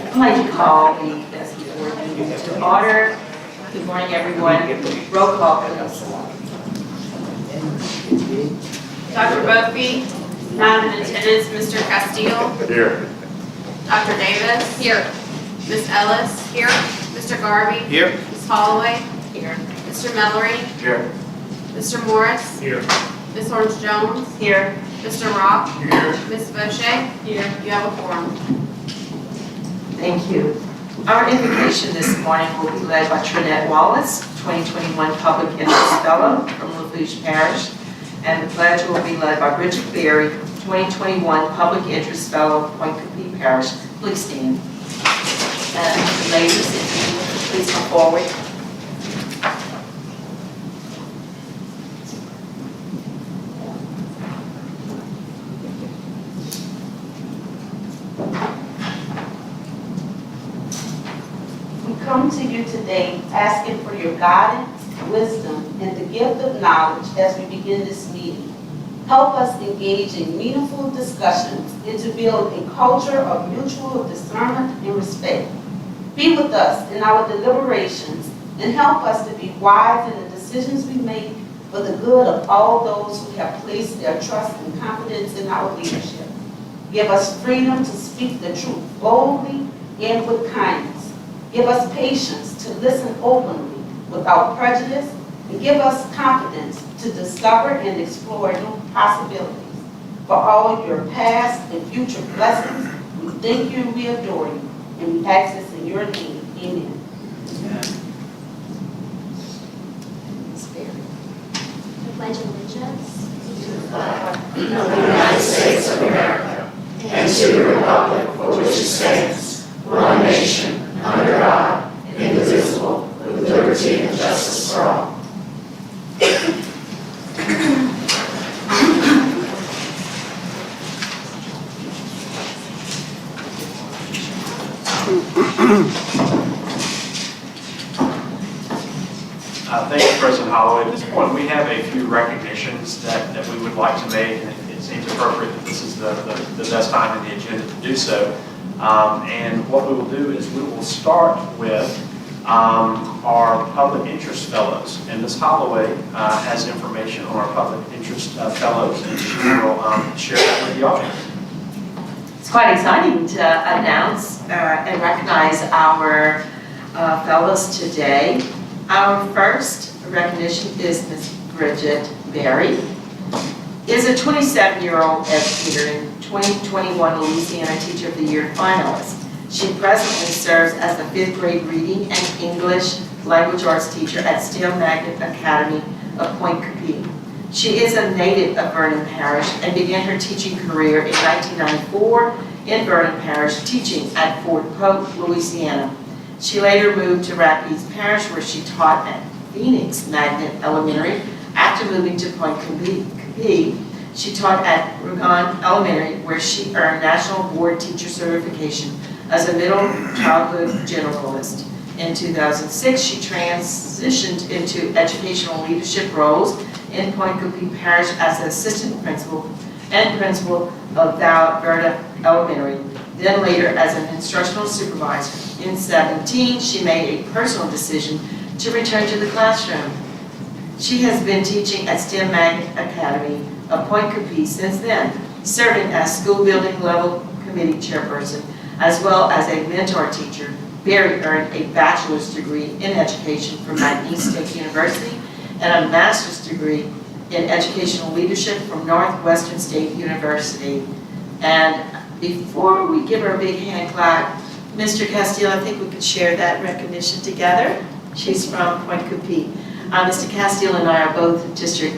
I'd like to call the BESE board meeting to order. Good morning, everyone. Roll call, please. Dr. Bugby, not in attendance. Mr. Castile. Here. Dr. Davis. Here. Ms. Ellis. Here. Mr. Garvey. Here. Ms. Holloway. Here. Mr. Mellory. Here. Mr. Morris. Here. Ms. Orange Jones. Here. Mr. Rock. Here. Ms. Boucher. Here. You have a quorum. Thank you. Our invocation this morning will be led by Trinette Wallace, 2021 Public Interest Fellow from LaFouche Parish, and the pledge will be led by Bridget Berry, 2021 Public Interest Fellow, Point Coupee Parish. Please stand. And ladies, if you would, please come forward. We come to you today asking for your guidance, wisdom, and the gift of knowledge as we begin this meeting. Help us engage in meaningful discussions and to build a culture of mutual discernment and respect. Be with us in our deliberations and help us to be wise in the decisions we make for the good of all those who have placed their trust and confidence in our leadership. Give us freedom to speak the truth boldly and with kindness. Give us patience to listen openly without prejudice, and give us confidence to discover and explore new possibilities. For all your past and future blessings, we thank you and we adore you, and we ask this in your name. Amen. I pledge allegiance to the flag of the United States of America and to the republic for which it stands, one nation, under God, indivisible, with liberty and justice for all. Thank you, President Holloway. At this point, we have a few recognitions that we would like to make, and it seems appropriate that this is the best time in the agenda to do so. And what we will do is we will start with our public interest fellows. And Ms. Holloway has information on our public interest fellows, and she will share that with the audience. It's quite exciting to announce and recognize our fellows today. Our first recognition is Ms. Bridget Berry, is a 27-year-old educator and 2021 Louisiana Teacher of the Year finalist. She presently serves as a 5th grade reading and English language arts teacher at STEM Magnet Academy of Point Coupee. She is a native of Vernon Parish and began her teaching career in 1994 in Vernon Parish, teaching at Fort Polk, Louisiana. She later moved to Rapides Parish, where she taught at Phoenix Magnet Elementary. After moving to Point Coupee, she taught at Rougon Elementary, where she earned National Board Teacher Certification as a middle childhood generalist. In 2006, she transitioned into educational leadership roles in Point Coupee Parish as an assistant principal and principal of Verda Elementary, then later as an instructional supervisor. In 2017, she made a personal decision to return to the classroom. She has been teaching at STEM Magnet Academy of Point Coupee since then, serving as school building level committee chairperson, as well as a mentor teacher. Berry earned a bachelor's degree in education from McNeese State University and a master's degree in educational leadership from Northwestern State University. And before we give her a big hand clap, Mr. Castile, I think we could share that recognition together. She's from Point Coupee. Mr. Castile and I are both district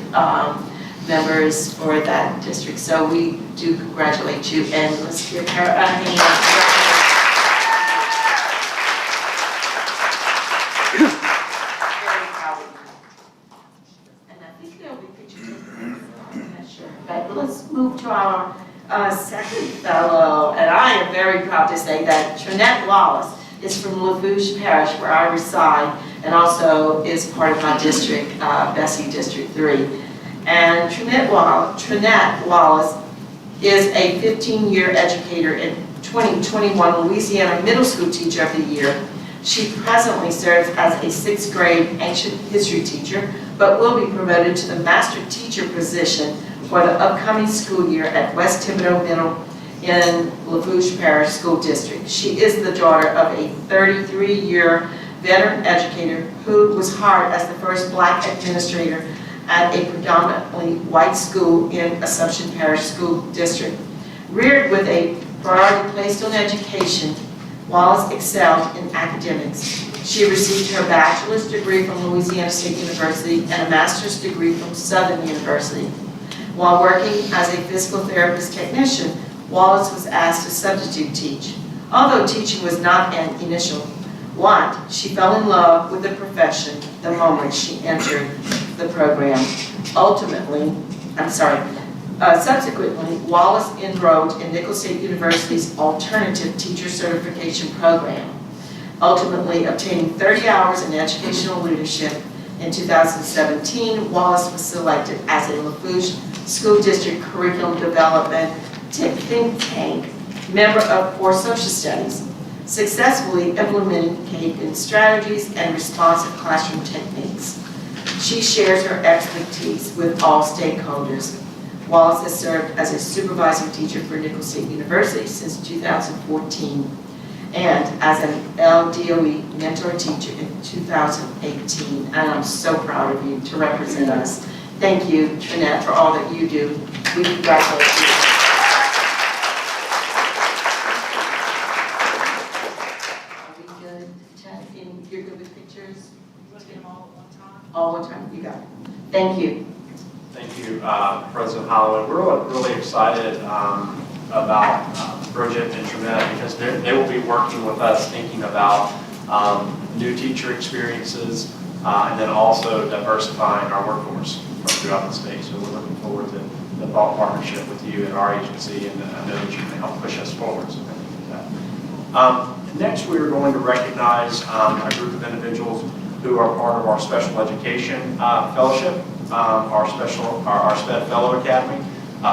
members for that district, so we do congratulate you, and let's give her a hand. Very proud of you. And I think there'll be pictures of her. I'm not sure, but let's move to our second fellow, and I am very proud to say that Trinette Wallace is from LaFouche Parish, where I reside, and also is part of my district, BESE District 3. And Trinette Wallace is a 15-year educator and 2021 Louisiana Middle School Teacher of the Year. She presently serves as a 6th grade ancient history teacher, but will be promoted to the master teacher position for the upcoming school year at West Thibodeau Middle in Lafourche Parish School District. She is the daughter of a 33-year veteran educator who was hired as the first Black administrator at a predominantly white school in Assumption Parish School District. Reared with a priority placed on education, Wallace excelled in academics. She received her bachelor's degree from Louisiana State University and a master's degree from Southern University. While working as a physical therapist technician, Wallace was asked to substitute teach. Although teaching was not an initial want, she fell in love with the profession the moment she entered the program. Subsequently, Wallace enrolled in Nicholls State University's Alternative Teacher Certification Program, ultimately obtaining 30 hours in educational leadership. In 2017, Wallace was selected as a Lafourche School District Curriculum Development Think Tank member for Social Studies, successfully implementing behavior strategies and responsive classroom techniques. She shares her expertise with all stakeholders. Wallace has served as a supervising teacher for Nicholls State University since 2014 and as an LDOE mentor teacher in 2018. And I'm so proud of you to represent us. Thank you, Trinette, for all that you do. We congratulate you. Are we good, Ted? You're good with pictures? You want to get them all at one time? All one time, you got it. Thank you. Thank you, President Holloway. We're really excited about Bridget and Trinette because they will be working with us thinking about new teacher experiences and then also diversifying our workforce from throughout the state. So we're looking forward to the thought partnership with you and our agency, and I know that you can help push us forward. So thank you for that. Next, we are going to recognize a group of individuals who are part of our special education fellowship. Our SPED Fellow Academy.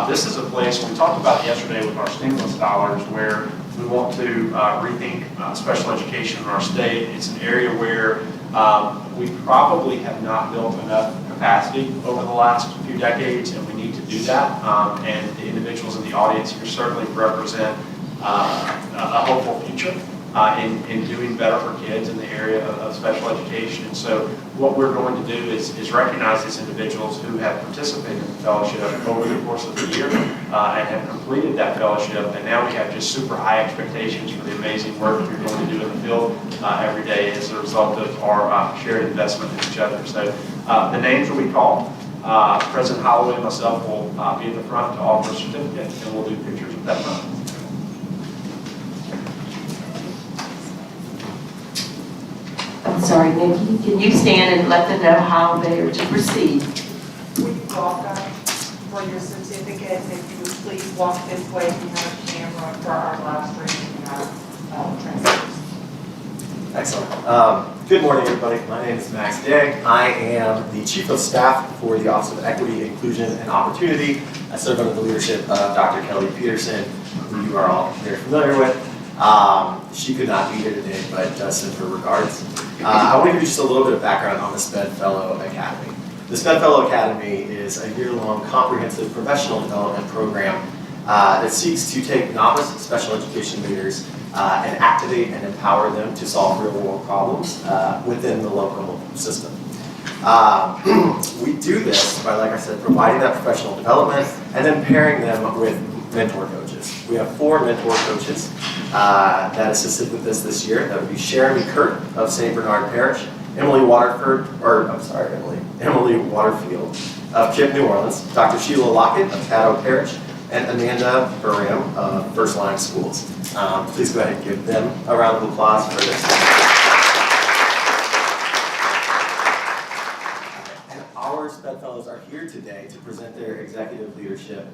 This is a place, we talked about yesterday with our stimulus dollars, where we want to rethink special education in our state. It's an area where we probably have not built enough capacity over the last few decades, and we need to do that. And the individuals in the audience here certainly represent a hopeful future in doing better for kids in the area of special education. And so what we're going to do is recognize these individuals who have participated in the fellowship over the course of the year and have completed that fellowship. And now we have just super high expectations for the amazing work you're going to do in the field every day as a result of our shared investment in each other. So the names will be called. President Holloway and myself will be at the front to offer a certificate, and we'll do pictures with that front. I'm sorry, Nikki, can you stand and let them know how they are to proceed? We welcome for your certificates. If you would please walk this way, we have a camera for our live stream and our transcripts. Excellent. Good morning, everybody. My name is Max Day. I am the Chief of Staff for the Office of Equity, Inclusion, and Opportunity. I serve under the leadership of Dr. Kelly Peterson, who you are all very familiar with. She could not be here today, but does send her regards. I want to give you just a little bit of background on the SPED Fellow Academy. The SPED Fellow Academy is a year-long comprehensive professional development program that seeks to take novice special education leaders and activate and empower them to solve real-world problems within the local system. We do this by, like I said, providing that professional development and then pairing them with mentor coaches. We have 4 mentor coaches that assisted with this year. That would be Jeremy Kurt of St. Bernard Parish, Emily Waterfield of KIPP New Orleans, Dr. Sheila Lockett of Caddo Parish, and Amanda Burham of First Line Schools. Please go ahead and give them a round of applause for this. Our SPED Fellows are here today to present their executive leadership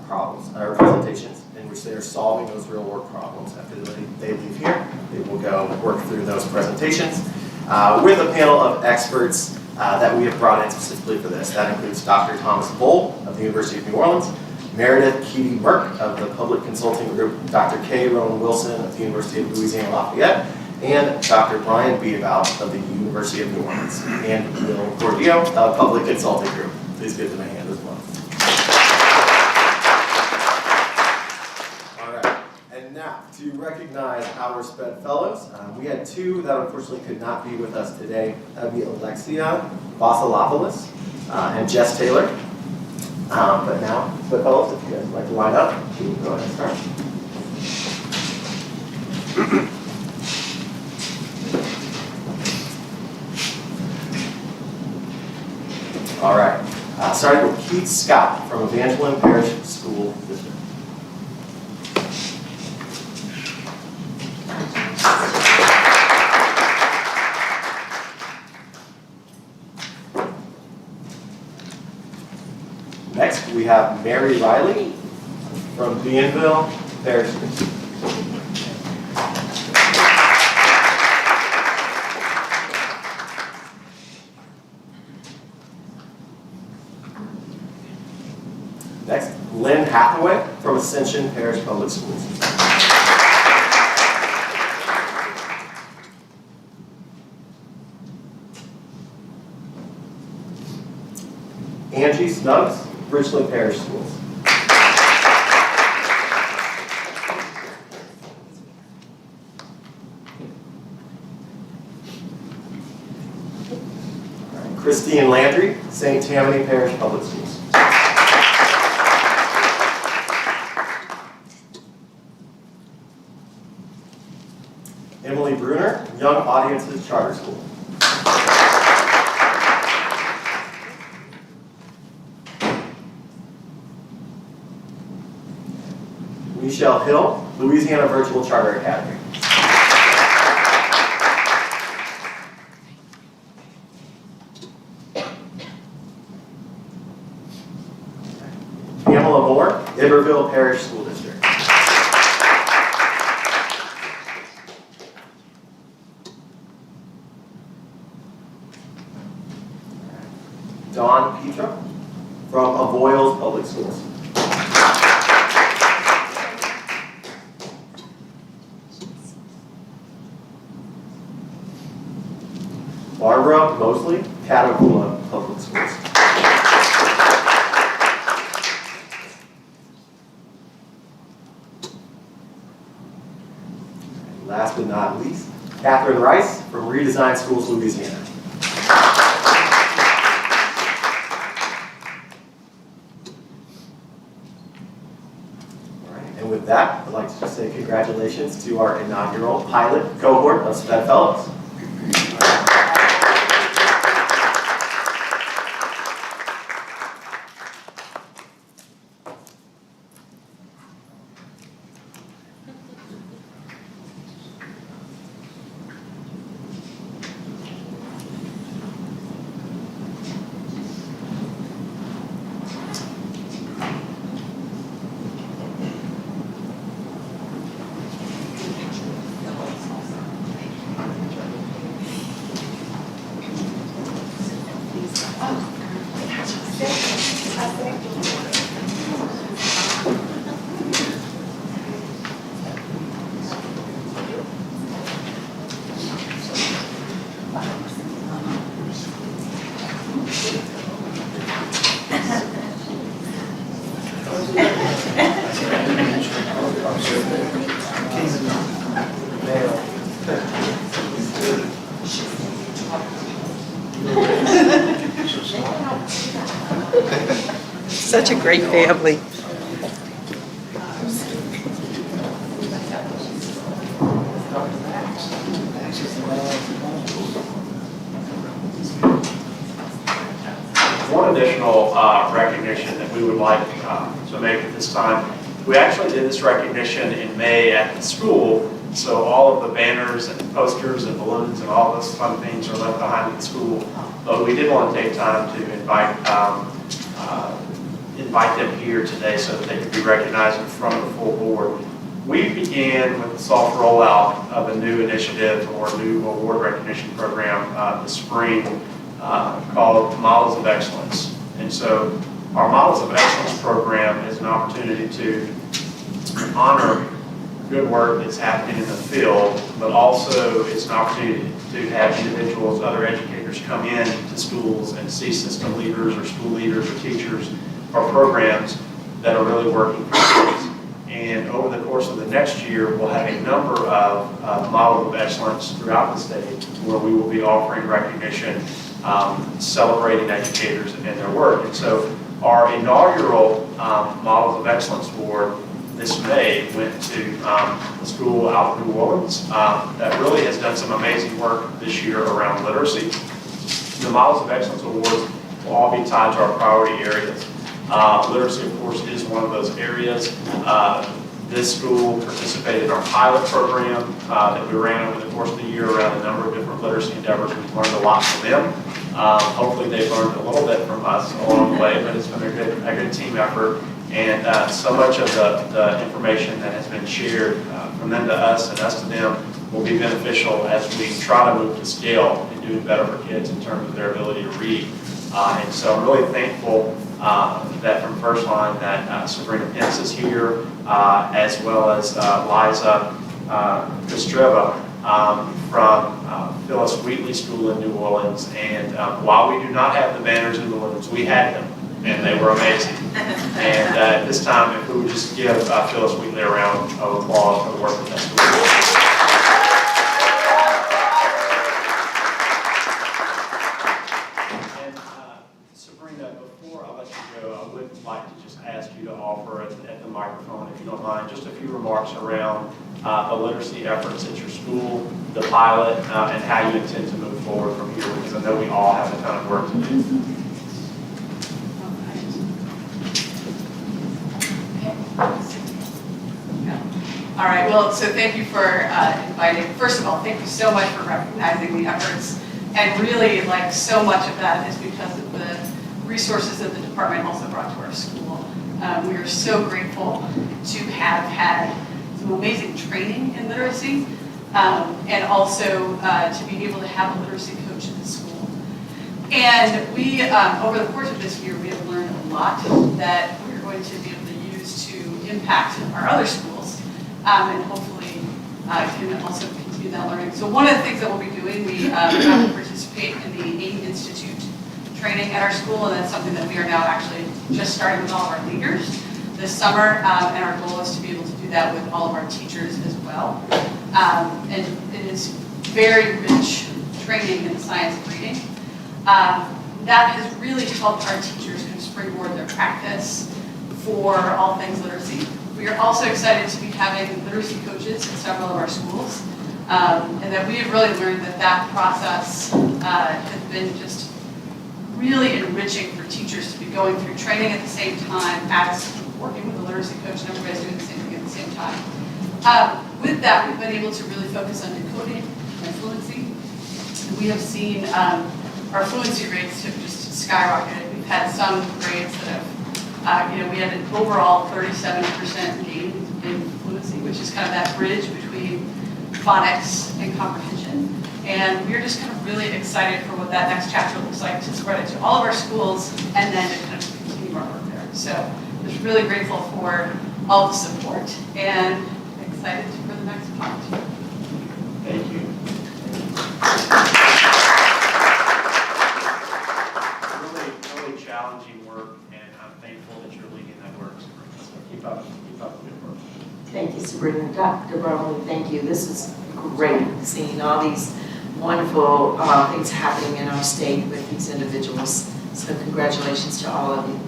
presentations in which they are solving those real world problems. After they leave here, they will go work through those presentations with a panel of experts that we have brought in specifically for this. That includes Dr. Thomas Bohl of the University of New Orleans, Meredith Keaty Burke of the Public Consulting Group, Dr. K. Rowan Wilson of the University of Louisiana Lafayette, and Dr. Brian Beabout of the University of New Orleans, and Will Gordillo of Public Consulting Group. Please give them a hand as well. All right, and now to recognize our SPED fellows, we had two that unfortunately could not be with us today. That would be Alexia Vasilopoulos and Jess Taylor. But now, SPED fellows, if you guys would like to line up, we can go ahead and start. All right, starting with Keith Scott from Evangeline Parish School District. Next, we have Mary Riley from Bienville Parish District. Next, Lynn Hathaway from Ascension Parish Public Schools. Angie Snubs, Bridgeland Parish Schools. Christine Landry, St. Tammany Parish Public Schools. Emily Bruner, Young Audiences Charter School. Michelle Hill, Louisiana Virtual Charter Academy. Pamela Moore, Iberville Parish School District. Dawn Petra from Avoyelles Public Schools. Barbara Mosley, Catahoula Public Schools. Last but not least, Catherine Rice from Redesign Schools, Louisiana. And with that, I'd like to just say congratulations to our inaugural pilot cohort of SPED Fellows. Such a great family. One additional recognition that we would like to make at this time, we actually did this recognition in May at the school, so all of the banners and posters and balloons and all those fun things are left behind at the school, but we did want to take time to invite them here today so that they could be recognized in front of the full board. We began with the soft rollout of a new initiative or a new award recognition program this spring called Models of Excellence. And so Our Models of Excellence program is an opportunity to honor good work that's happening in the field, but also it's an opportunity to have individuals, other educators come in to schools and see system leaders or school leaders or teachers or programs that are really working for kids. And over the course of the next year, we'll have a number of models of excellence throughout the state where we will be offering recognition, celebrating educators and their work. And so our inaugural Models of Excellence Award this May went to the school out of New Orleans that really has done some amazing work this year around literacy. The Models of Excellence Awards will all be tied to our priority areas. Literacy, of course, is one of those areas. This school participated in our pilot program that we ran over the course of the year around a number of different literacy endeavors. We've learned a lot from them. Hopefully they've learned a little bit from us along the way, but it's been a good team effort. And so much of the information that has been shared from them to us and us to them will be beneficial as we try to move to scale and doing better for kids in terms of their ability to read. And so I'm really thankful that from First Line that Sabrina Pence is here, as well as Liza Kostreva from Phyllis Wheatley School in New Orleans. And while we do not have the banners in the balloons, we had them, and they were amazing. And at this time, if we would just give Phyllis Wheatley a round of applause for the work that school. Before I let you go, I would like to just ask you to offer at the microphone, if you don't mind, just a few remarks around the literacy efforts at your school, the pilot, and how you intend to move forward from here, because I know we all have a ton of work to do. All right, well, so thank you for inviting. First of all, thank you so much for recognizing the efforts. And really, like, so much of that is because of the resources that the department also brought to our school. We are so grateful to have had some amazing training in literacy, and also to be able to have a literacy coach in the school. And we, over the course of this year, we have learned a lot that we're going to be able to use to impact our other schools, and hopefully can also continue that learning. So one of the things that we'll be doing, we have to participate in the AIM Institute training at our school, and that's something that we are now actually just starting with all of our leaders this summer, and our goal is to be able to do that with all of our teachers as well. And it is very rich training in the science of reading. That has really helped our teachers kind of springboard their practice for all things literacy. We are also excited to be having literacy coaches in several of our schools, and that we have really learned that that process has been just really enriching for teachers to be going through training at the same time as working with a literacy coach, and everybody's doing the same thing at the same time. With that, we've been able to really focus on decoding and fluency. We have seen our fluency rates have just skyrocketed. We've had some grades that have, we had an overall 37% gain in fluency, which is kind of that bridge between phonics and comprehension. And we're just kind of really excited for what that next chapter looks like to spread it to all of our schools and then to kind of continue our work there. So just really grateful for all the support and excited for the next part. Thank you. Really challenging work, and I'm thankful that you're leading that work. So keep up the good work. Thank you, Sabrina. Dr. Bromley, thank you. This is great, seeing all these wonderful things happening in our state with these individuals. So congratulations to all of you.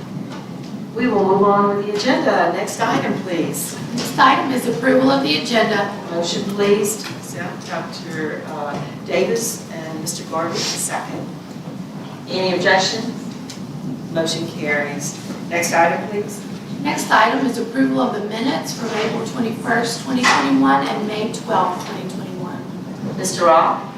We will move on with the agenda. Next item, please. Next item is approval of the agenda. Motion, please. Dr. Davis and Mr. Garvey, second. Any objection? Motion carries. Next item, please. Next item is approval of the minutes from April 21st, 2021 and May 12th, 2021. Mr. Rock?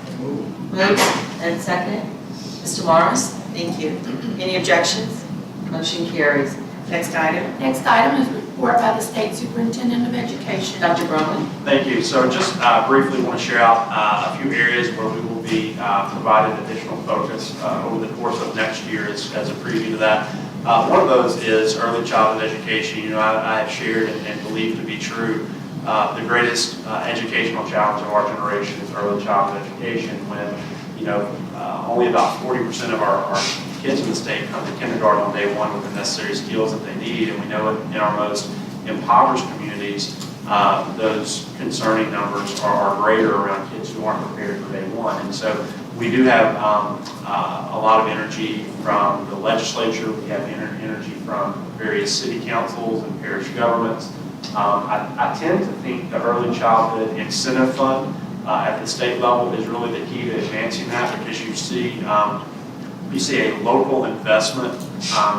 Moves and second. Mr. Morris? Thank you. Any objections? Motion carries. Next item. Next item is report by the State Superintendent of Education. Dr. Bromley? Thank you. So just briefly want to share out a few areas where we will be providing additional focus over the course of next year as a preview to that. One of those is early childhood education. You know, I have shared and believe to be true. The greatest educational challenge of our generation is early childhood education, when, you know, only about 40% of our kids in the state come to kindergarten on day one with the necessary skills that they need. And we know in our most impoverished communities, those concerning numbers are greater around kids who aren't prepared for day one. And so we do have a lot of energy from the legislature. We have energy from various city councils and parish governments. I tend to think the Early Childhood Incentive Fund at the state level is really the key to advancing that, because you see a local investment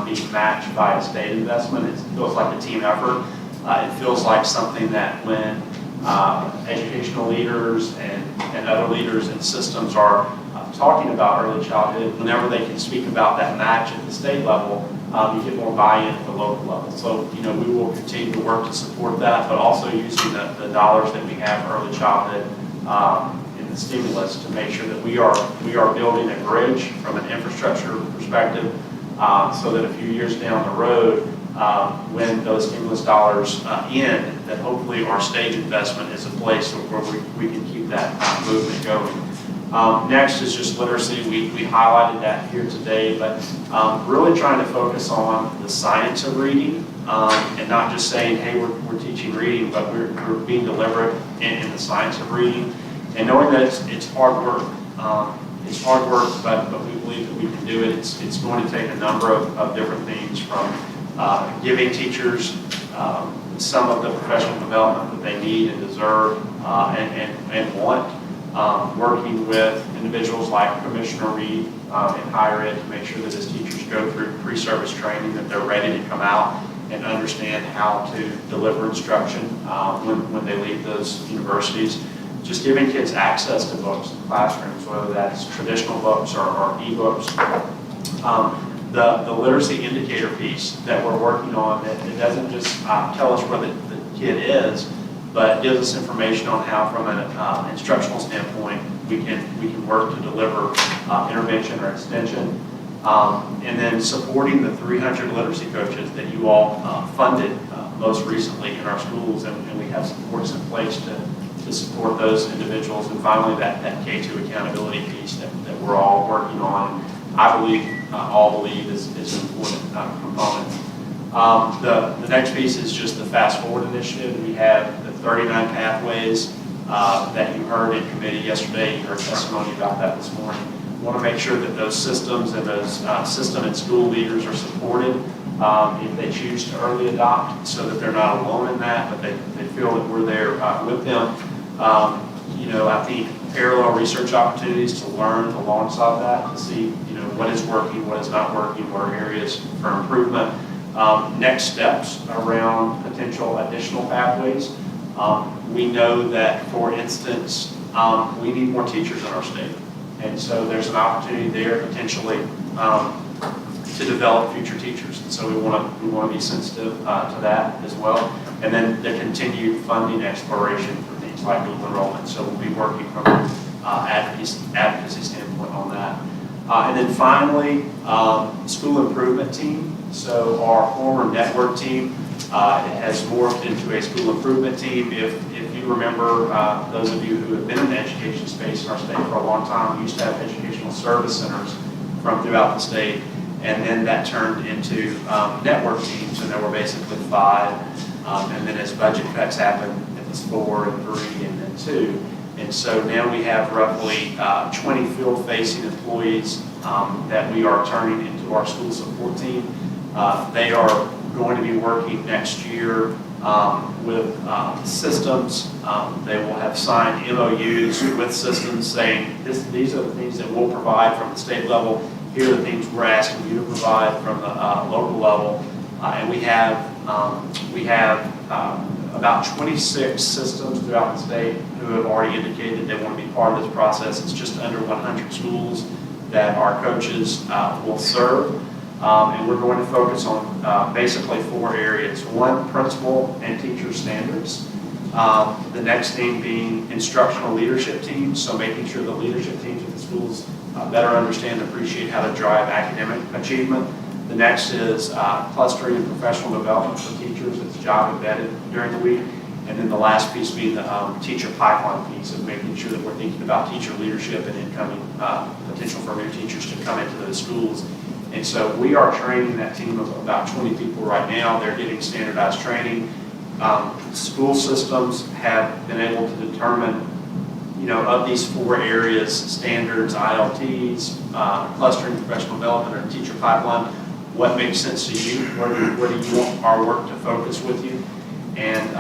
being matched by a state investment. It feels like a team effort. It feels like something that when educational leaders and other leaders in systems are talking about early childhood, whenever they can speak about that match at the state level, you get more buy-in at the local level. So, you know, we will continue to work to support that, but also using the dollars that we have for early childhood in the stimulus to make sure that we are building a bridge from an infrastructure perspective, so that a few years down the road, when those stimulus dollars end, that hopefully our state investment is a place where we can keep that movement going. Next is just literacy. We highlighted that here today, but really trying to focus on the science of reading, and not just saying, hey, we're teaching reading, but we're being deliberate in the science of reading, and knowing that it's hard work. It's hard work, but we believe that we can do it. It's going to take a number of different things, from giving teachers some of the professional development that they need and deserve and want. Working with individuals like Commissioner Reed in higher ed to make sure that as teachers go through pre-service training, that they're ready to come out and understand how to deliver instruction when they leave those universities. Just giving kids access to books in classrooms, whether that's traditional books or e-books. The literacy indicator piece that we're working on, it doesn't just tell us where the kid is, but gives us information on how, from an instructional standpoint, we can work to deliver intervention or extension. And then supporting the 300 literacy coaches that you all funded most recently in our schools, and we have supports in place to support those individuals. And finally, that K2 accountability piece that we're all working on, I believe, all believe is an important component. The next piece is just the Fast Forward initiative. We have the 39 pathways that you heard in committee yesterday. You heard testimony about that this morning. We want to make sure that those systems and those system and school leaders are supported if they choose to early adopt, so that they're not alone in that, but they feel that we're there with them. You know, I think parallel research opportunities to learn alongside that, to see, you know, what is working, what is not working, what are areas for improvement. Next steps around potential additional pathways. We know that, for instance, we need more teachers in our state. And so there's an opportunity there potentially to develop future teachers. And so we want to be sensitive to that as well. And then the continued funding exploration for things like dual enrollment. So we'll be working from an advocacy standpoint on that. And then finally, school improvement team. So our former network team has morphed into a school improvement team. If you remember, those of you who have been in the education space in our state for a long time, we used to have educational service centers from throughout the state, and then that turned into network teams, and there were basically 5. And then as budget cuts happened, it was 4 and 3 and then 2. And so now we have roughly 20 field-facing employees that we are turning into our school support team. They are going to be working next year with systems. They will have signed MOUs with systems saying, these are the things that we'll provide from the state level. Here are the things we're asking you to provide from the local level. And we have about 26 systems throughout the state who have already indicated they want to be part of this process. It's just under 100 schools that our coaches will serve. And we're going to focus on basically 4 areas. 1, principal and teacher standards. The next thing being instructional leadership teams, so making sure the leadership teams at the schools better understand and appreciate how to drive academic achievement. The next is clustering and professional development for teachers. It's job embedded during the week. And then the last piece being the teacher pipeline piece of making sure that we're thinking about teacher leadership and incoming potential for new teachers to come into those schools. And so we are training that team of about 20 people right now. They're getting standardized training. School systems have been able to determine, of these 4 areas, standards, ILTs, clustering, professional development, or teacher pipeline, what makes sense to you? Where do you want our work to focus with you? And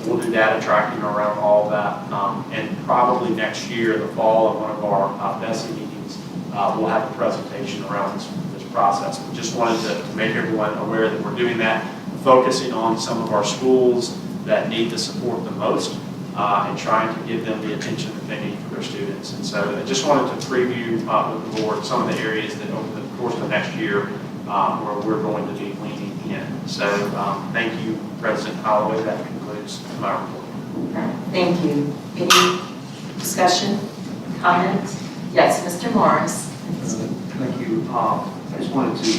we'll do data tracking around all of that. And probably next year, the fall of one of our BESE meetings, we'll have a presentation around this process. We just wanted to make everyone aware that we're doing that, focusing on some of our schools that need the support the most, and trying to give them the attention that they need for their students. And so I just wanted to preview with the board some of the areas that over the course of the next year where we're going to be leaning in. So thank you, President Holloway. That concludes my report. Thank you. Any discussion, comments? Yes, Mr. Morris. Thank you. I just wanted to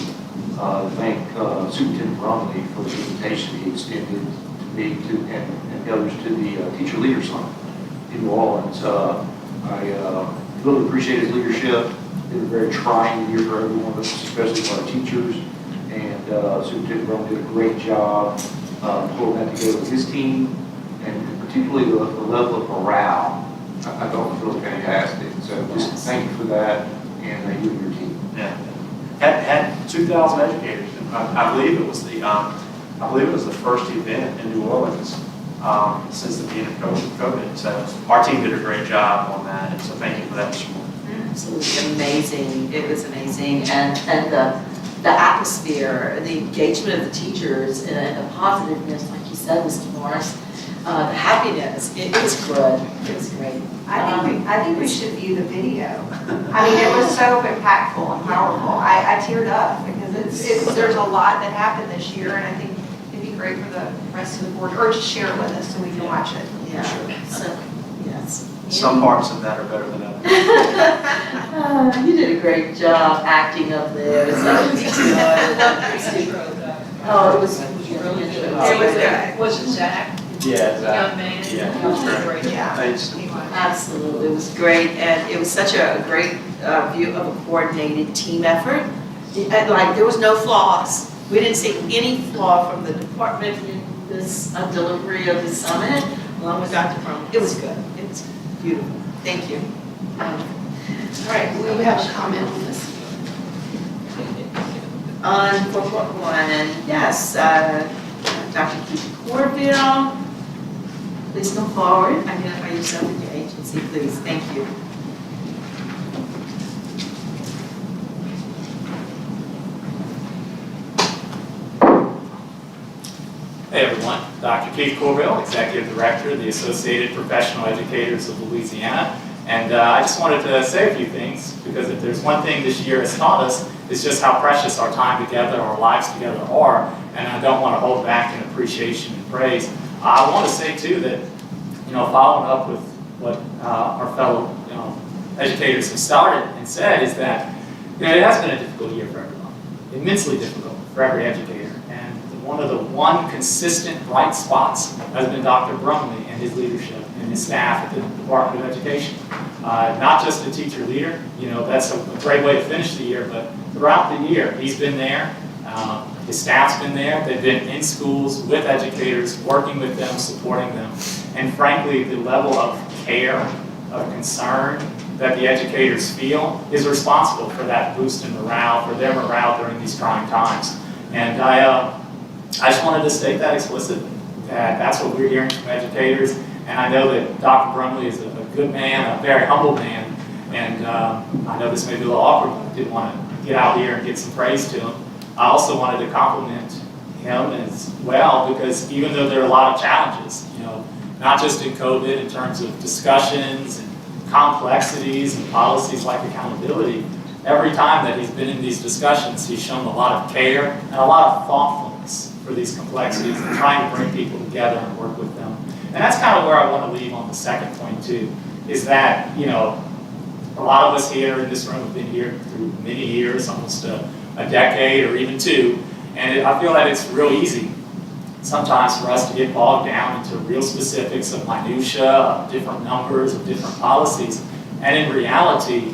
thank Superintendent Bromley for the invitation he extended to me and others to the Teacher Leader Summit in New Orleans. I really appreciate his leadership. It was a very trying year for everyone, but especially for our teachers. And Superintendent Bromley did a great job pulling that together with his team, and particularly the level of morale. I thought was really fantastic. So just thank you for that, and you and your team. Yeah. Had 2,000 educators. I believe it was the first event in New Orleans since the beginning of COVID. So our team did a great job on that, and so thank you for that this morning. Absolutely amazing. It was amazing, and the atmosphere, the engagement of the teachers, and the positiveness, like you said, Mr. Morris, the happiness. It was good. It was great. I think we should view the video. I mean, it was so impactful and powerful. I teared up because there's a lot that happened this year, and I think it'd be great for the rest of the board, or just share it with us so we can watch it. Yeah. So, yes. Some parts of that are better than others. You did a great job acting up there. So it was good. Oh, it was brilliant. Was it Zach? Yeah, Young man? Yeah, it was great. Yeah. Thanks. Absolutely, it was great, and it was such a great view of a coordinated team effort. And like, there was no flaws. We didn't see any flaw from the department in this delivery of the summit, along with Dr. Crum. It was good. It was beautiful. Thank you. All right, we have a comment on this. On 4.1, yes, Dr. Keith Corville. Please come forward, identify yourself and your agency, please. Thank you. Hey everyone, Dr. Keith Corville, Executive Director of the Associated Professional Educators of Louisiana. And I just wanted to say a few things, because if there's one thing this year has taught us, it's just how precious our time together, our lives together are, and I don't want to hold back in appreciation and praise. I want to say too that, following up with what our fellow educators have started and said, is that it has been a difficult year for everyone, immensely difficult for every educator. And one of the consistent bright spots has been Dr. Brumley and his leadership and his staff at the Department of Education. Not just a teacher leader, that's a great way to finish the year, but throughout the year, he's been there. His staff's been there. They've been in schools with educators, working with them, supporting them. And frankly, the level of care, of concern that the educators feel is responsible for that boost in morale, for their morale during these trying times. And I just wanted to state that explicitly, that that's what we're hearing from educators. And I know that Dr. Brumley is a good man, a very humble man. And I know this may be a little awkward, but I did want to get out here and get some praise to him. I also wanted to compliment him as well, because even though there are a lot of challenges, not just in COVID in terms of discussions and complexities and policies like accountability, every time that he's been in these discussions, he's shown a lot of care and a lot of thoughtfulness for these complexities and trying to bring people together and work with them. And that's kind of where I want to leave on the second point too, is that, a lot of us here in this room have been here through many years, almost a decade or even two. And I feel that it's real easy sometimes for us to get bogged down into real specifics of minutia, of different numbers, of different policies. And in reality,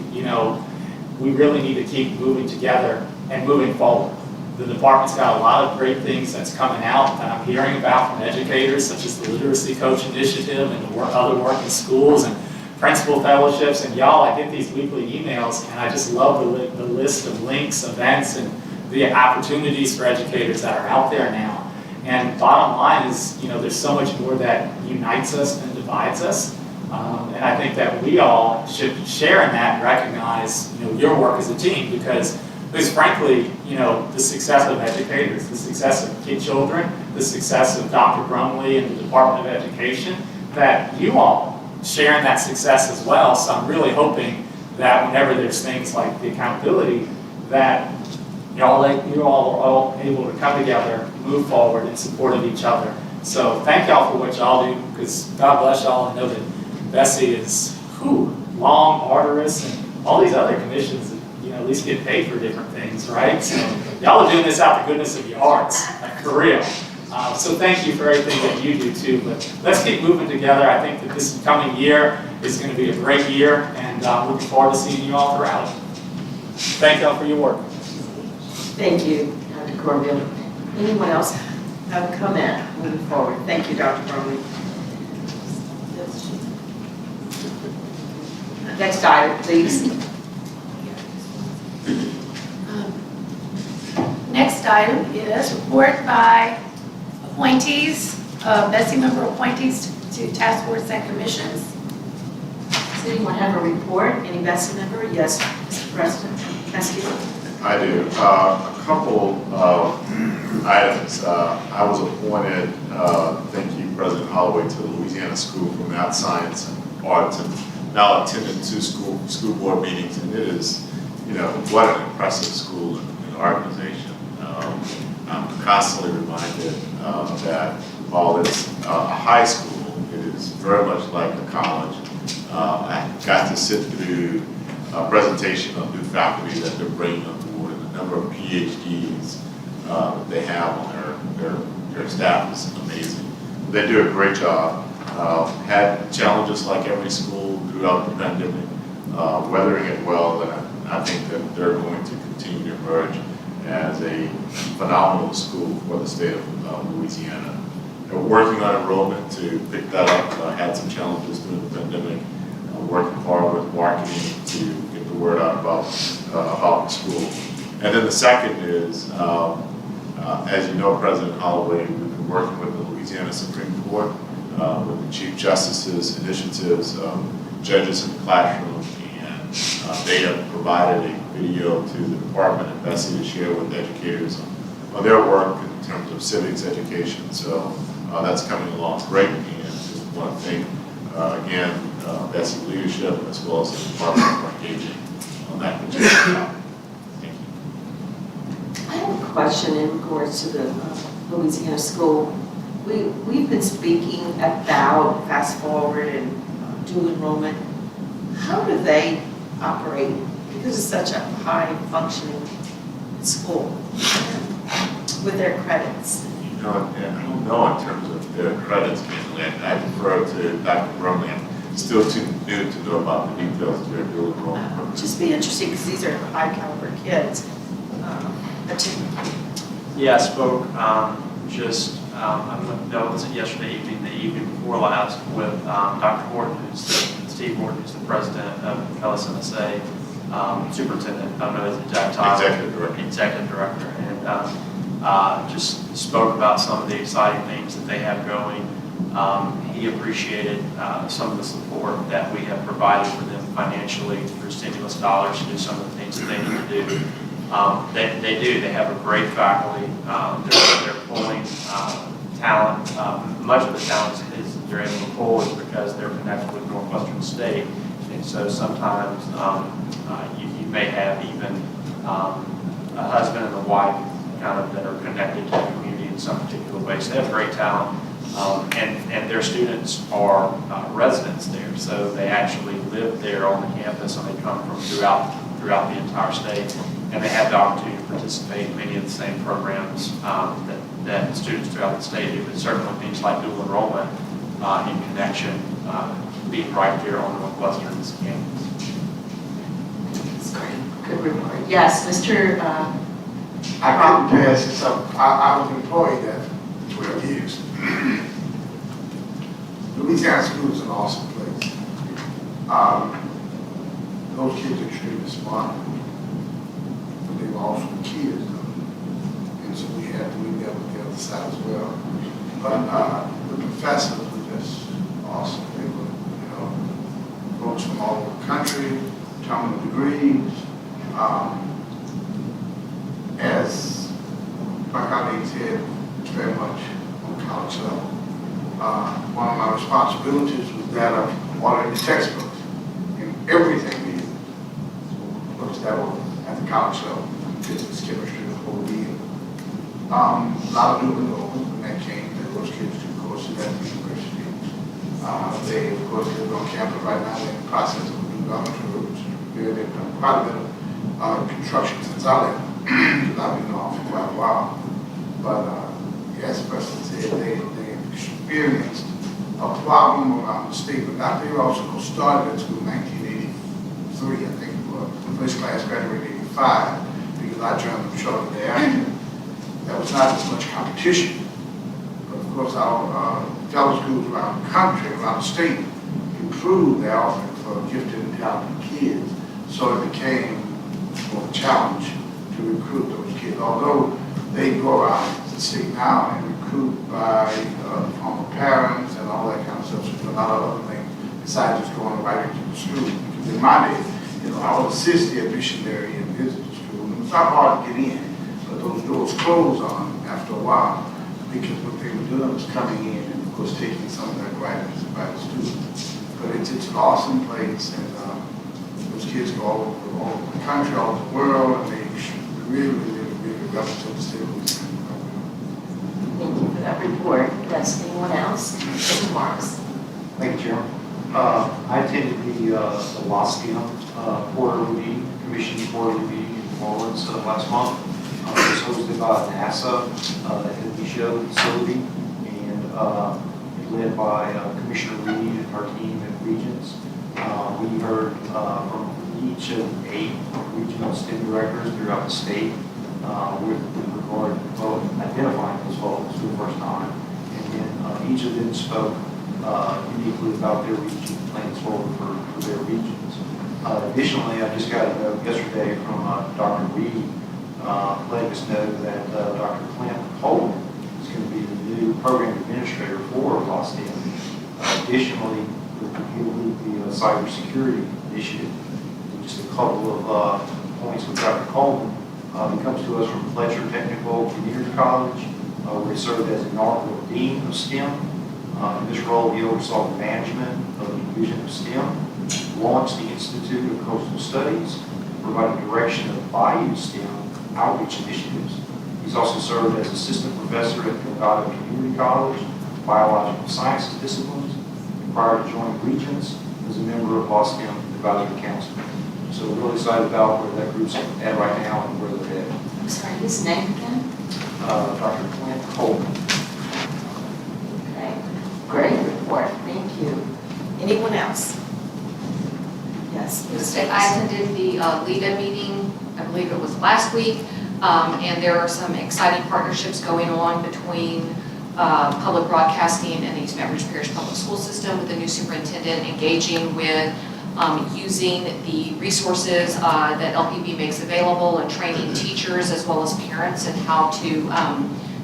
we really need to keep moving together and moving forward. The department's got a lot of great things that's coming out that I'm hearing about from educators, such as the Literacy Coach Initiative and other work in schools and principal fellowships. And y'all, I get these weekly emails, and I just love the list of links, events, and the opportunities for educators that are out there now. And bottom line is, there's so much more that unites us than divides us. And I think that we all should share in that and recognize, your work as a team, because frankly, the success of educators, the success of kid children, the success of Dr. Brumley and the Department of Education, that you all share in that success as well. So I'm really hoping that whenever there's things like the accountability, that you all are all able to come together, move forward in support of each other. So thank y'all for what y'all do, because God bless y'all, and know that BESE is long, arduous, and all these other commissions at least get paid for different things, right? So y'all are doing this out of the goodness of your hearts, for real. So thank you for everything that you do too. But let's keep moving together. I think that this coming year is going to be a great year, and I'm looking forward to seeing you all throughout. Thank y'all for your work. Thank you, Dr. Corbill. Anyone else have a comment moving forward? Thank you, Dr. Brumley. Next item, please. Next item is report by appointees, BESE member appointees to task force and commissions. Does anyone have a report? Any BESE member? Yes, Mr. President. I do. A couple of items. I was appointed, thank you, President Holloway, to the Louisiana School for Math, Science, and Arts, and now attended 2 school board meetings, and it is, what an impressive school and organization. I'm constantly reminded that while it's a high school, it is very much like a college. I got to sit through a presentation of new faculty that they're bringing on board, and the number of PhDs that they have on their staff is amazing. They do a great job. Had challenges like every school throughout the pandemic, weathering it well, and I think that they're going to continue to emerge as a phenomenal school for the state of Louisiana. They're working on enrollment to pick that up. Had some challenges during the pandemic. Working hard with marketing to get the word out about the school. And then the second is, as you know, President Holloway, we've been working with the Louisiana Supreme Court with the Chief Justice's initiatives, judges in the classroom, and they have provided a video to the department and BESE to share with educators on their work in terms of civics education. So that's coming along great, and just want to thank again BESE leadership as well as the department for engaging on that particular topic. Thank you. I have a question in regards to the Louisiana school. We've been speaking about fast forward and dual enrollment. How do they operate? Because it's such a high functioning school with their credits. I don't know in terms of their credits, mainly. I defer to Dr. Brumley. I'm still too new to know about the details of their dual enrollment. Just be interesting because these are high caliber kids. Yeah, I spoke that wasn't yesterday evening, the evening before last, with Dr. Horton, Steve Horton, who's the president of LSMSA, superintendent, I don't know his exact title. Executive director. And just spoke about some of the exciting things that they have going. He appreciated some of the support that we have provided for them financially through stimulus dollars to do some of the things that they need to do. They do. They have a great faculty. They're pulling talent. Much of the talent is they're able to pull is because they're connected with Northwestern State. And so sometimes you may have even a husband and a wife kind of that are connected to the community in some particular way. So they have great talent. And their students are residents there. So they actually live there on the campus, and they come from throughout throughout the entire state, and they have the opportunity to participate in many of the same programs that students throughout the state do, but certainly things like dual enrollment in connection, being right here on Northwestern's campus. That's great. Good report. Yes, Mr. I couldn't pass this up. I was employed there for 12 years. Louisiana School is an awesome place. Those kids are extremely smart, but they were also kids, and so we had to leave that with the other side as well. But the professors were just awesome. They were, folks from all over the country, terminal degrees. As my colleague said, very much on college level. One of my responsibilities was that of ordering the textbooks and everything we used. Of course, that was at the college level, physics, chemistry, the whole deal. A lot of new enrollment when that came, those kids took courses at the university. They, of course, live on campus right now. They're in the process of new dormitories. They've done quite a bit of construction since I left. Because I've been off for quite a while. But as the president said, they experienced a problem around the state. But Dr. Hill also started at school in 1983, I think it was. The first class graduated in 85 because I joined them shortly thereafter. There was not as much competition. But of course, our fellow schools around the country, around the state, improved their offering for gifted and talented kids. So it became more of a challenge to recruit those kids, although they go around the state now and recruit by former parents and all that kind of stuff, so do a lot of other things besides just going right into the school. Because in my day, I would assist the missionary and visit the school. And it's not hard to get in, but those doors close on them after a while because what they were doing was coming in and, of course, taking some of their grants by the students. But it's an awesome place, and those kids go all over the country, all over the world, and they really represent the state of Louisiana. Thank you for that report. Yes, anyone else? Mr. Marks. Thank you, Chairman. I attended the WASPIM quarterly meeting, commission quarterly meeting in New Orleans last month. It was hosted by NASA at the show facility, and led by Commissioner Reed and her team at Regents. We heard from each of 8 regional STEM directors throughout the state with regard to identifying those folks for the first time. And then each of them spoke uniquely about their region, plans forward for their regions. Additionally, I just got a note yesterday from Dr. Reed letting us know that Dr. Clint Coleman is going to be the new program administrator for WASPIM. Additionally, he will lead the cybersecurity initiative. Just a couple of points with Dr. Coleman. He comes to us from Fletcher Technical Community College, where he served as inaugural dean of STEM. In this role, he oversaw the management of the division of STEM, launched the Institute of Coastal Studies, provided direction of Bayou STEM outreach initiatives. He's also served as assistant professor at Nevada Community College, biological sciences disciplines. Prior to joining Regents, was a member of WASPIM Advisory Council. So we're really excited about where that group's at right now and where they're headed. I'm sorry, his name again? Dr. Clint Coleman. Okay, great report. Thank you. Anyone else? Yes, Ms. I attended the LEDA meeting, I believe it was last week, and there are some exciting partnerships going on between public broadcasting and the East Baton Rouge Parish Public School System with the new superintendent engaging with using the resources that LPB makes available and training teachers as well as parents in how to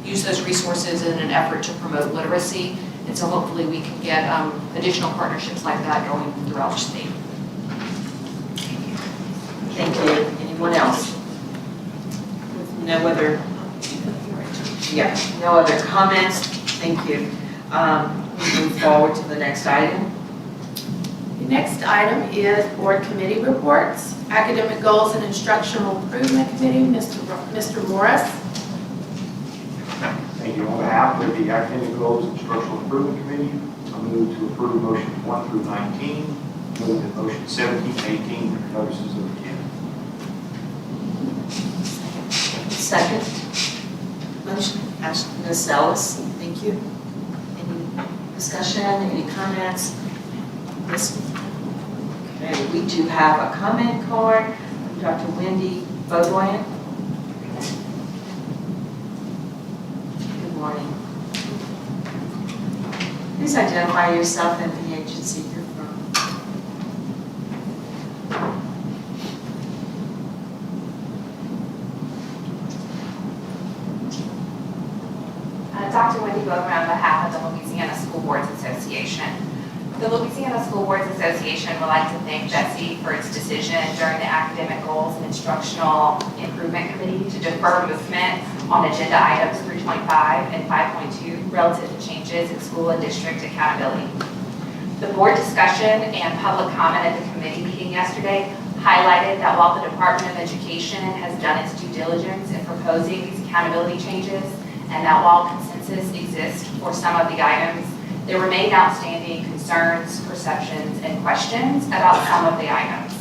use those resources in an effort to promote literacy. And so hopefully we can get additional partnerships like that going throughout the state. Thank you. Anyone else? No other, no other comments? Thank you. We move forward to the next item. The next item is board committee reports. Academic Goals and Instructional Improvement Committee, Mr. Morris. Thank you. On behalf of the Academic Goals and Instructional Improvement Committee, I move to approve motions 1 through 19, move that motion 17 and 18 are notices of intent. Second. Motion, Ms. Ellis, thank you. Any discussion, any comments? Okay, we do have a comment card from Dr. Wendy Beaudoin. Good morning. Please identify yourself and the agency you're from. Dr. Wendy Beaudoin on behalf of the Louisiana School Boards Association. The Louisiana School Boards Association would like to thank BESE for its decision during the Academic Goals and Instructional Improvement Committee to defer movement on agenda items 3.5 and 5.2 relative to changes in school and district accountability. The board discussion and public comment at the committee meeting yesterday highlighted that while the Department of Education has done its due diligence in proposing these accountability changes, and that while consensus exists for some of the items, there remain outstanding concerns, perceptions, and questions about some of the items.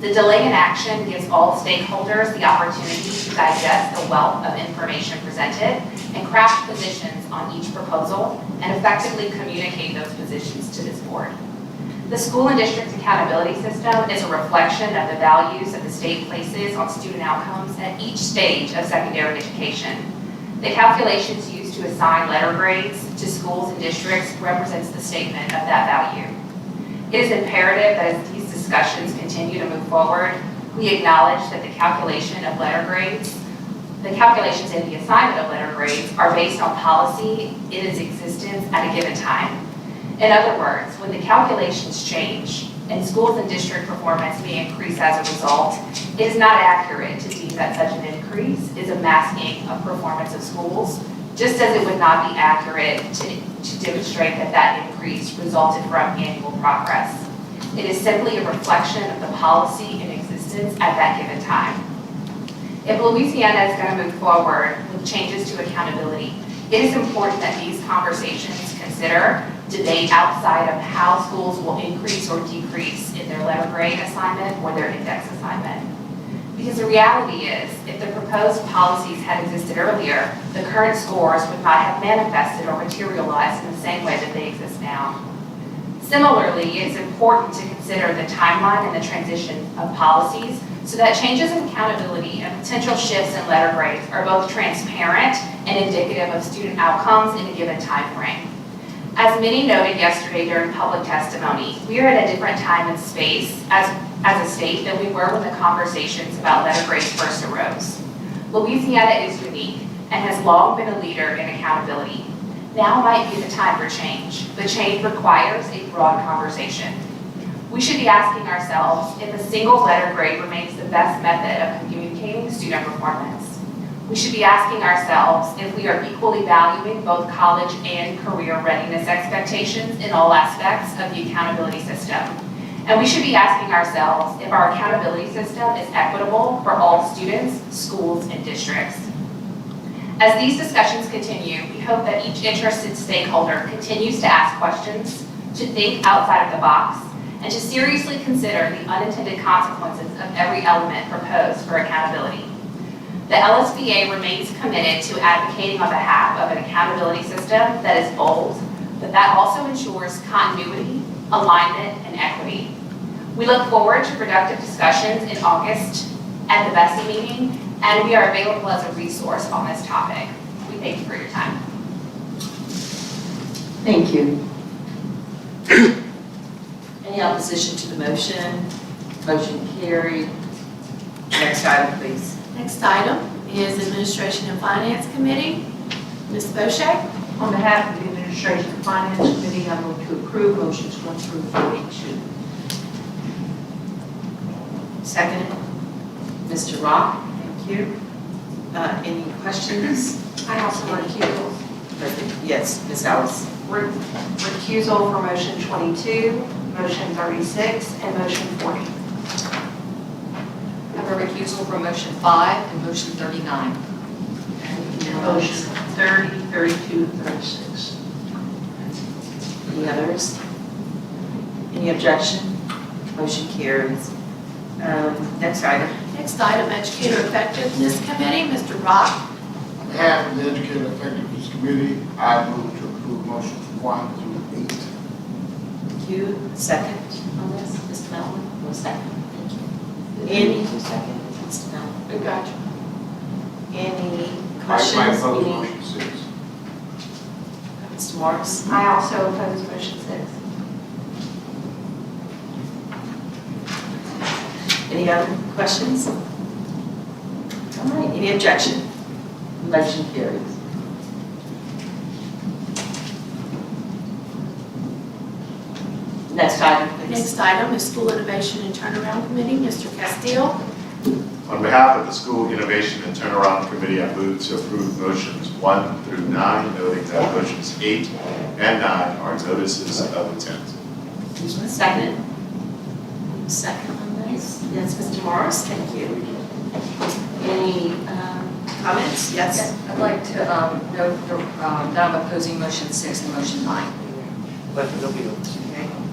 The delay in action gives all stakeholders the opportunity to digest the wealth of information presented and craft positions on each proposal and effectively communicate those positions to this board. The school and district accountability system is a reflection of the values that the state places on student outcomes at each stage of secondary education. The calculations used to assign letter grades to schools and districts represents the statement of that value. It is imperative that as these discussions continue to move forward, we acknowledge that the calculation of letter grades, the calculations in the assignment of letter grades are based on policy in its existence at a given time. In other words, when the calculations change and schools and district performance may increase as a result, it is not accurate to deem that such an increase is a masking of performance of schools, just as it would not be accurate to demonstrate that that increase resulted from annual progress. It is simply a reflection of the policy in existence at that given time. If Louisiana is going to move forward with changes to accountability, it is important that these conversations consider debate outside of how schools will increase or decrease in their letter grade assignment or their index assignment. Because the reality is, if the proposed policies had existed earlier, the current scores would not have manifested or materialized in the same way that they exist now. Similarly, it is important to consider the timeline and the transition of policies so that changes in accountability and potential shifts in letter grades are both transparent and indicative of student outcomes in a given time frame. As many noted yesterday during public testimony, we are at a different time and space as a state than we were when the conversations about letter grades first arose. Louisiana is unique and has long been a leader in accountability. Now might be the time for change, but change requires a broad conversation. We should be asking ourselves if a single letter grade remains the best method of communicating student performance. We should be asking ourselves if we are equally valuing both college and career readiness expectations in all aspects of the accountability system. And we should be asking ourselves if our accountability system is equitable for all students, schools, and districts. As these discussions continue, we hope that each interested stakeholder continues to ask questions, to think outside of the box, and to seriously consider the unintended consequences of every element proposed for accountability. The LSBA remains committed to advocating on behalf of an accountability system that is bold, but that also ensures continuity, alignment, and equity. We look forward to productive discussions in August at the BESE meeting, and we are available as a resource on this topic. We thank you for your time. Thank you. Any opposition to the motion? Motion carried. Next item, please. Next item is Administration and Finance Committee. Ms. Bochet. On behalf of the Administration and Finance Committee, I move to approve motions 1 through 42. Second. Mr. Rock, thank you. Any questions? I also recusal. Perfect. Yes, Ms. Ellis. Recusal for motion 22, motion 36, and motion 40. I have a recusal for motion 5 and motion 39. Motion 30, 32, 36. Any others? Any objection? Motion carries. Next item. Next item, Educator Effectiveness Committee, Mr. Rock. On behalf of the Educator Effectiveness Committee, I move to approve motions 1 through 8. Thank you. Second on this, Mr. Melvin, or second? Thank you. Any second? Mr. Melvin. We got you. Any I questions? oppose Any- motion 6. Mr. Morris? I also oppose motion 6. Any other questions? All right, any objection? Motion carries. Next item, please. Next item is School Innovation and Turnaround Committee, Mr. Castillo. On behalf of the School Innovation and Turnaround Committee, I move to approve motions 1 through 9, noting that motions 8 and 9 are notices of intent. Second. Second on this? Yes, Mr. Morris, thank you. Any comments? Yes? I'd like to note that I'm opposing motion 6 and motion 9. Okay,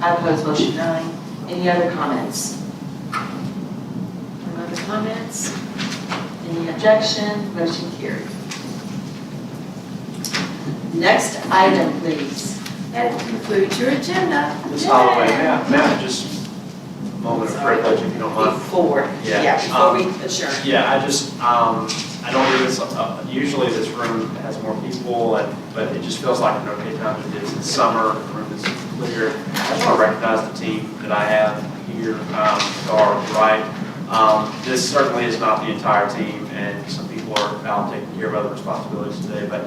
I oppose motion 9. Any other comments? No other comments? Any objection? Motion carried. Next item, please. That concludes your agenda. Ms. Holloway, may I just, a moment of privilege, if you don't mind? Before we adjourn. Yeah, I don't do this, usually this room has more people, but it just feels like an okay time to do this. It's summer, the room is clear. I just want to recognize the team that I have here, Gar, right. This certainly is not the entire team, and some people are out taking care of other responsibilities today, but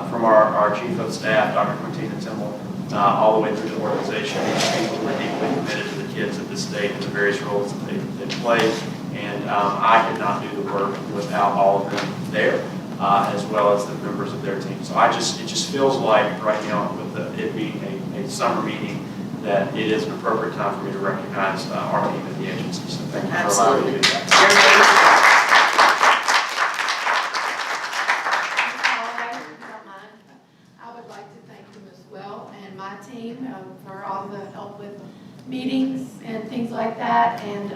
from our chief of staff, Dr. Quintina Timmel, all the way through the organization, these people are deeply committed to the kids of the state and the various roles that they play. And I could not do the work without all of them there, as well as the members of their team. So it just feels like right now, with it being a summer meeting, that it is an appropriate time for me to recognize our team at the agency. So thank you for allowing me to do that. I would like to thank them as well and my team for all the help with meetings and things like that. And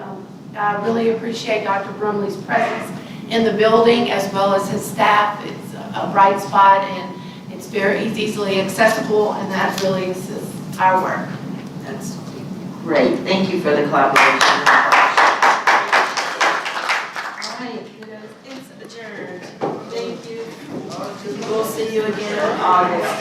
I really appreciate Dr. Brumley's presence in the building as well as his staff. It's a bright spot and it's very easily accessible, and that really assists our work. That's great. Thank you for the collaboration. All right, it's adjourned. Thank you. We'll see you again in August.